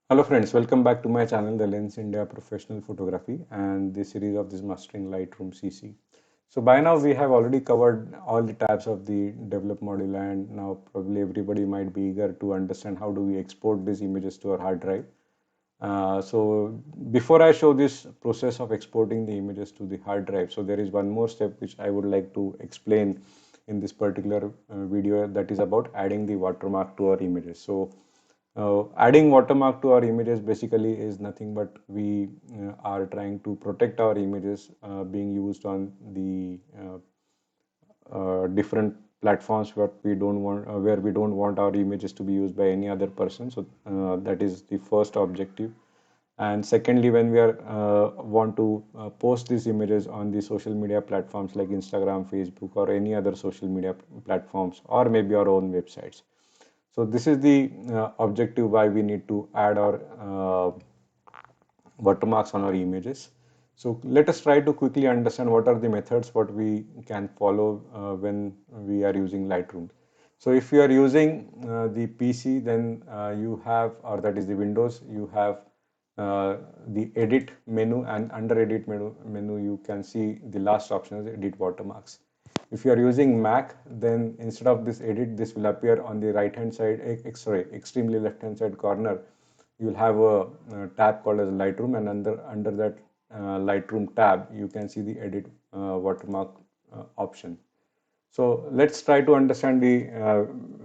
Hello friends, welcome back to my channel, The Lens India Professional Photography, and the series of this Mastering Lightroom CC. So by now we have already covered all the tabs of the develop module, and now probably everybody might be eager to understand how do we export these images to our hard drive. So before I show this process of exporting the images to the hard drive, so there is one more step which I would like to explain in this particular video, that is about adding the watermark to our images. So adding watermark to our images basically is nothing but we are trying to protect our images being used on the different platforms where we don't want our images to be used by any other person. So that is the first objective. And secondly, when we are want to post these images on the social media platforms like Instagram, Facebook, or any other social media platforms, or maybe our own websites. So this is the objective why we need to add our watermarks on our images. So let us try to quickly understand what are the methods what we can follow when we are using Lightroom. So if you are using the PC, then you have, or that is the Windows, you have the edit menu, and under edit menu you can see the last option is edit watermarks. If you are using Mac, then instead of this edit, this will appear on the right hand side, extremely left hand side corner. You will have a tab called as Lightroom, and under that Lightroom tab, you can see the edit watermark option. So let's try to understand the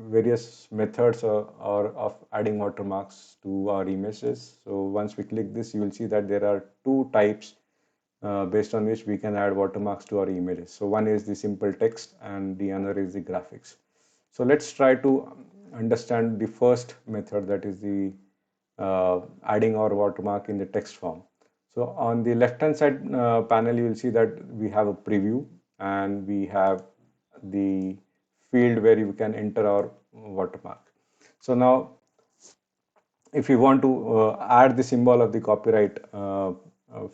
various methods or of adding watermarks to our images. So once we click this, you will see that there are two types based on which we can add watermarks to our images. So one is the simple text and the other is the graphics. So let's try to understand the first method, that is the adding our watermark in the text form. So on the left hand side panel, you will see that we have a preview and we have the field where you can enter our watermark. So now if you want to add the symbol of the copyright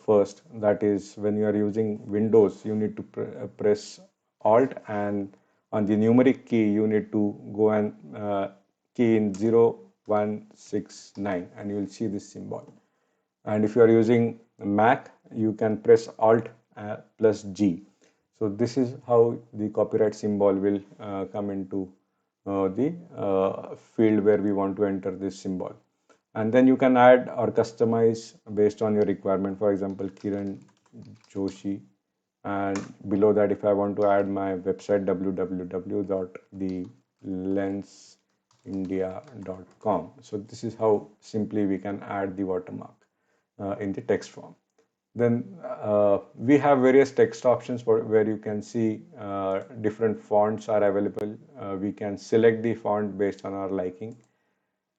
first, that is when you are using Windows, you need to press Alt, and on the numeric key you need to go and key in 0169 and you will see this symbol. And if you are using Mac, you can press Alt plus G. So this is how the copyright symbol will come into the field where we want to enter this symbol. And then you can add or customize based on your requirement. For example, Kiran Joshi, and below that if I want to add my website www.thelensindia.com. So this is how simply we can add the watermark in the text form. Then we have various text options where you can see different fonts are available. We can select the font based on our liking,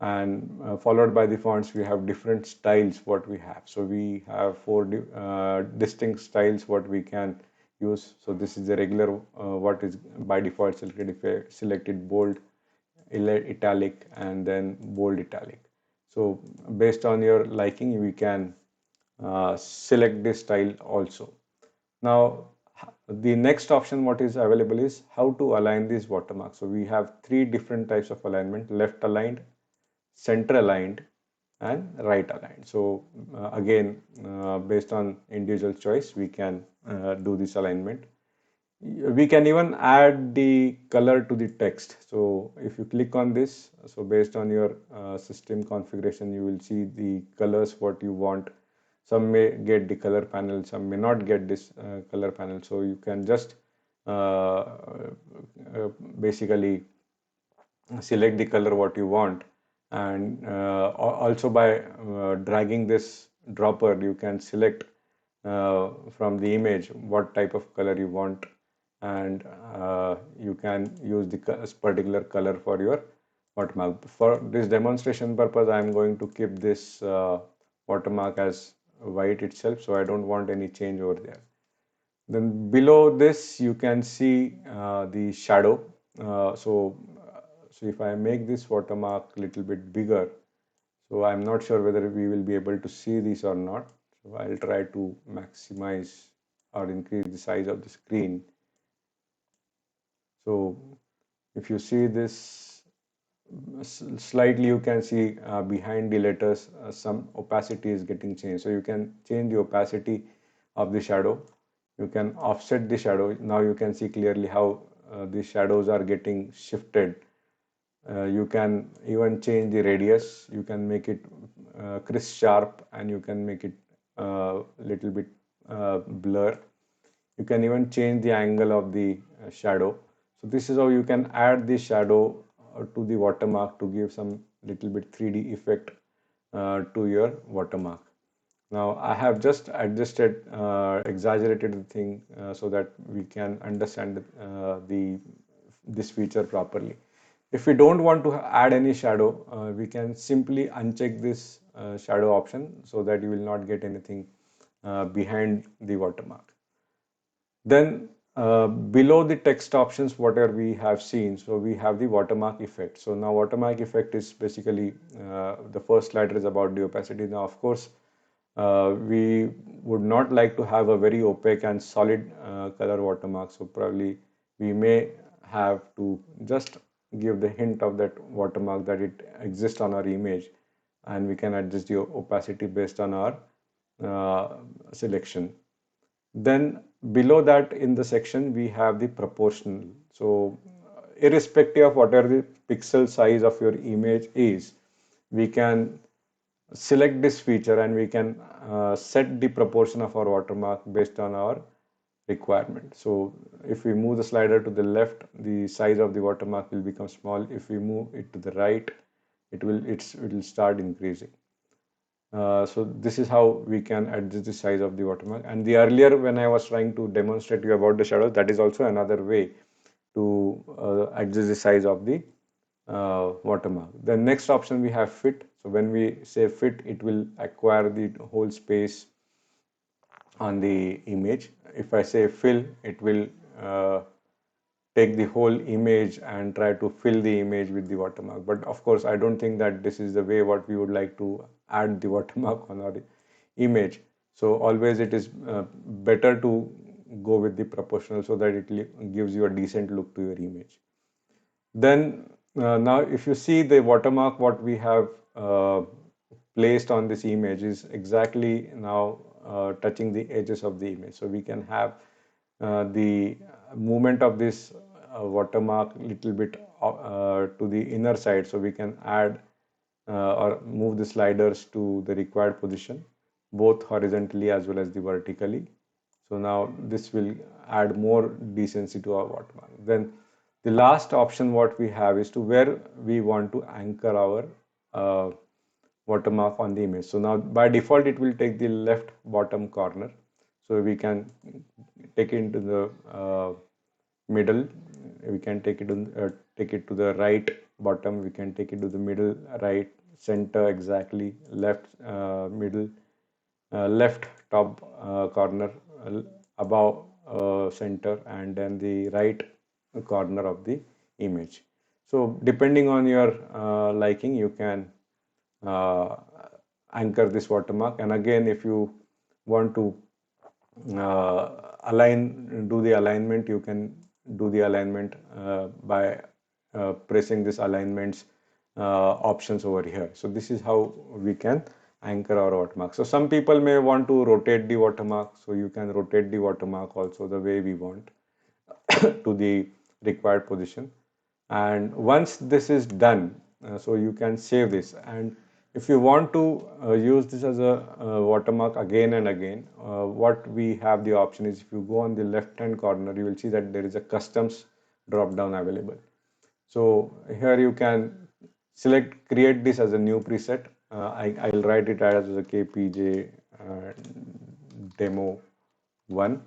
and followed by the fonts we have different styles what we have. So we have four distinct styles what we can use. So this is the regular what is by default selected. If I selected bold, italic, and then bold italic. So based on your liking we can select this style also. Now the next option what is available is how to align these watermarks. So we have three different types of alignment: left aligned, center aligned, and right aligned. So again, based on individual choice, we can do this alignment. We can even add the color to the text. So if you click on this, so based on your system configuration, you will see the colors what you want. Some may get the color panel, some may not get this color panel. So you can just basically select the color what you want, and also by dragging this dropper you can select from the image what type of color you want, and you can use the particular color for your watermark. For this demonstration purpose I am going to keep this watermark as white itself, so I don't want any change over there. Then below this you can see the shadow. So if I make this watermark a little bit bigger, so I'm not sure whether we will be able to see this or not. So I'll try to maximize or increase the size of the screen. So if you see this, slightly you can see behind the letters some opacity is getting changed. So you can change the opacity of the shadow. You can offset the shadow. Now you can see clearly how the shadows are getting shifted. You can even change the radius. You can make it crisp sharp, and you can make it little bit blur. You can even change the angle of the shadow. So this is how you can add the shadow to the watermark to give some little bit 3D effect to your watermark. Now I have just adjusted, exaggerated the thing so that we can understand this feature properly. If we don't want to add any shadow, we can simply uncheck this shadow option so that you will not get anything behind the watermark. Then below the text options, whatever we have seen, so we have the watermark effect. So now watermark effect is basically the first slider is about the opacity. Now, of course, we would not like to have a very opaque and solid color watermark. So probably we may have to just give the hint of that watermark that it exists on our image, and we can adjust the opacity based on our selection. Then below that in the section we have the proportional. So irrespective of whatever the pixel size of your image is, we can select this feature and we can set the proportion of our watermark based on our requirement. So if we move the slider to the left, the size of the watermark will become small. If we move it to the right, it will start increasing. So this is how we can adjust the size of the watermark. And the earlier when I was trying to demonstrate you about the shadows, that is also another way to adjust the size of the watermark. The next option we have fit. So when we say fit, it will acquire the whole space on the image. If I say fill, it will take the whole image and try to fill the image with the watermark. But of course, I don't think that this is the way what we would like to add the watermark on our image. So always it is better to go with the proportional so that it gives you a decent look to your image. Then now if you see the watermark what we have placed on this image is exactly now touching the edges of the image. So we can have the movement of this watermark little bit to the inner side, so we can add or move the sliders to the required position both horizontally as well as the vertically. So now this will add more decency to our watermark. Then the last option what we have is to where we want to anchor our watermark on the image. So now by default it will take the left bottom corner. So we can take it into the middle. We can take it to the right bottom. We can take it to the middle, right, center, exactly, left, middle, left top corner, above center, and then the right corner of the image. So depending on your liking, you can anchor this watermark. And again, if you want to do the alignment, you can do the alignment by pressing this alignments options over here. So this is how we can anchor our watermark. So some people may want to rotate the watermark, so you can rotate the watermark also the way we want to the required position. And once this is done, so you can save this. And if you want to use this as a watermark again and again, what we have the option is, if you go on the left hand corner, you will see that there is a customs drop down available. So here you can select create this as a new preset. I'll write it as a KPJ demo 1.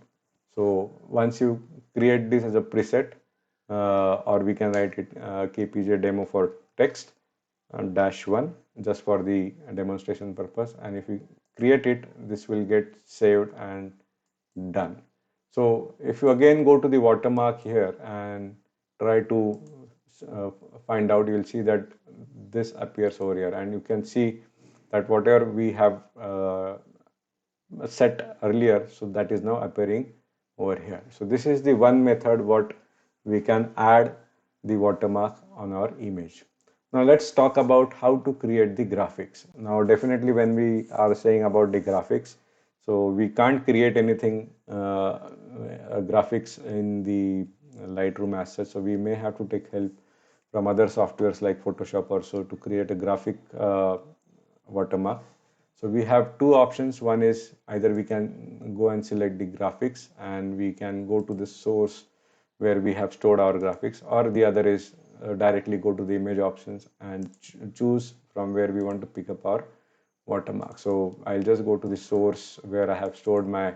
So once you create this as a preset, or we can write it KPJ demo for text -1 just for the demonstration purpose. And if you create it, this will get saved and done. So if you again go to the watermark here and try to find out, you will see that this appears over here, and you can see that whatever we have set earlier, so that is now appearing over here. So this is the one method what we can add the watermark on our image. Now let's talk about how to create the graphics. Now definitely when we are saying about the graphics, so we can't create anything graphics in the Lightroom as such. So we may have to take help from other softwares like Photoshop or so to create a graphic watermark. So we have two options. One is either we can go and select the graphics and we can go to the source where we have stored our graphics, or the other is directly go to the image options and choose from where we want to pick up our watermark. So I'll just go to the source where I have stored my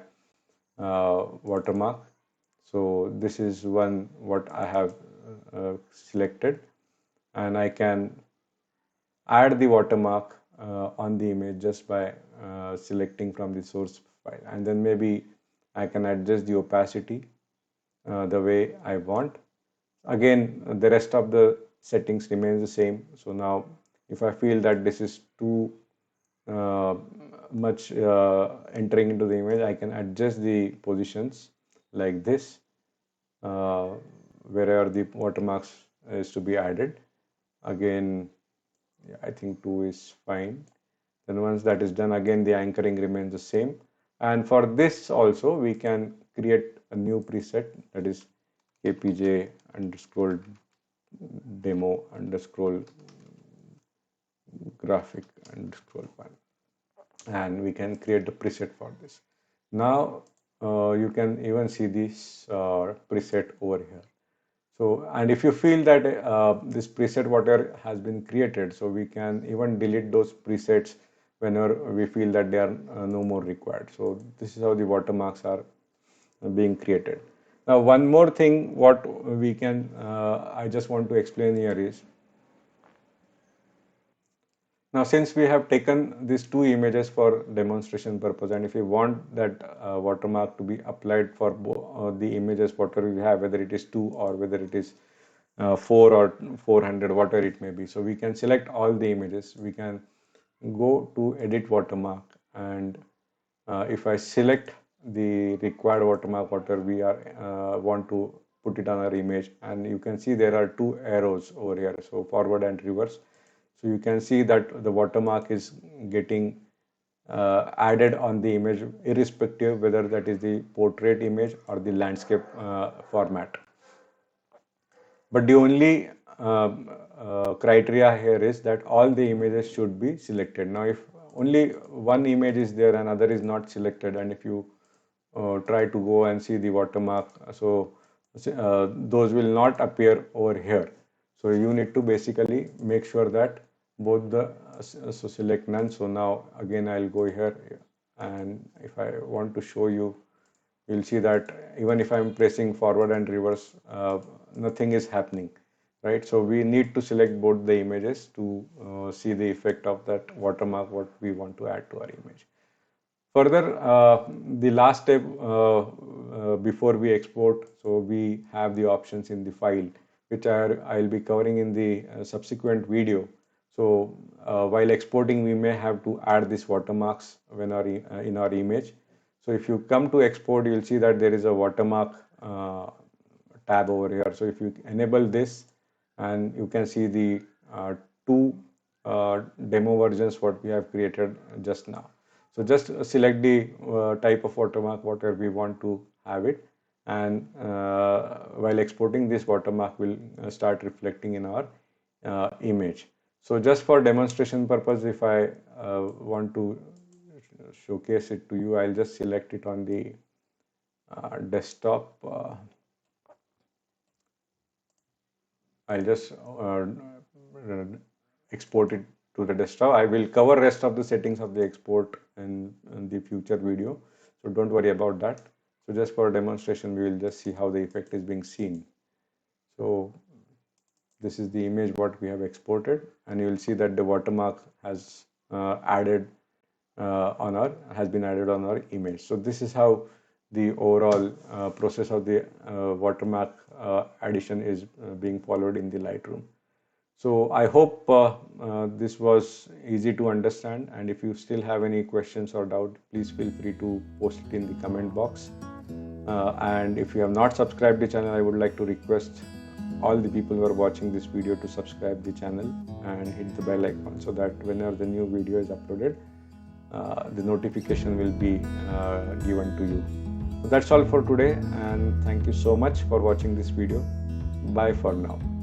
watermark. So this is one what I have selected, and I can add the watermark on the image just by selecting from the source file, and then maybe I can adjust the opacity the way I want. Again, the rest of the settings remains the same. So now if I feel that this is too uh, much entering into the image, I can adjust the positions like this, uh, wherever the watermarks is to be added. Again, yeah, I think 2 is fine. Then once that is done, again the anchoring remains the same. And for this also we can create a new preset, that is kpj underscore demo underscore graphic underscore one, and we can create the preset for this. Now you can even see this preset over here. So, and if you feel that this preset whatever has been created, so we can even delete those presets whenever we feel that they are no more required. So this is how the watermarks are being created. Now one more thing what we can, I just want to explain here is, now since we have taken these two images for demonstration purpose, and if we want that watermark to be applied for the images whatever we have, whether it is 2 or whether it is 4 or 400, whatever it may be. So we can select all the images. We can go to edit watermark, and if I select the required watermark whatever we are want to put it on our image, and you can see there are two arrows over here, so forward and reverse. So you can see that the watermark is getting added on the image irrespective whether that is the portrait image or the landscape format. But the only criteria here is that all the images should be selected. Now if only one image is there and other is not selected, and if you try to go and see the watermark, so those will not appear over here. So you need to basically make sure that both the so select none. So now again I'll go here, and if I want to show you, you'll see that even if I'm pressing forward and reverse, nothing is happening, right? So we need to select both the images to see the effect of that watermark what we want to add to our image. Further, the last step before we export, so we have the options in the file, which I'll be covering in the subsequent video. So while exporting, we may have to add these watermarks when in our image. So if you come to export, you'll see that there is a watermark tab over here. So if you enable this, and you can see the two demo versions what we have created just now. So just select the type of watermark whatever we want to have it, and while exporting, this watermark will start reflecting in our image. So just for demonstration purpose, if I want to showcase it to you, I'll just select it on the desktop. I'll just export it to the desktop. I will cover rest of the settings of the export in the future video, so don't worry about that. So just for demonstration, we will just see how the effect is being seen. So this is the image what we have exported, and you will see that the watermark has has been added on our image. So this is how the overall process of the watermark addition is being followed in the Lightroom. So I hope this was easy to understand, and if you still have any questions or doubt, please feel free to post it in the comment box. And if you have not subscribed the channel, I would like to request all the people who are watching this video to subscribe the channel and hit the bell icon, so that whenever the new video is uploaded, the notification will be given to you. So that's all for today, and thank you so much for watching this video. Bye for now.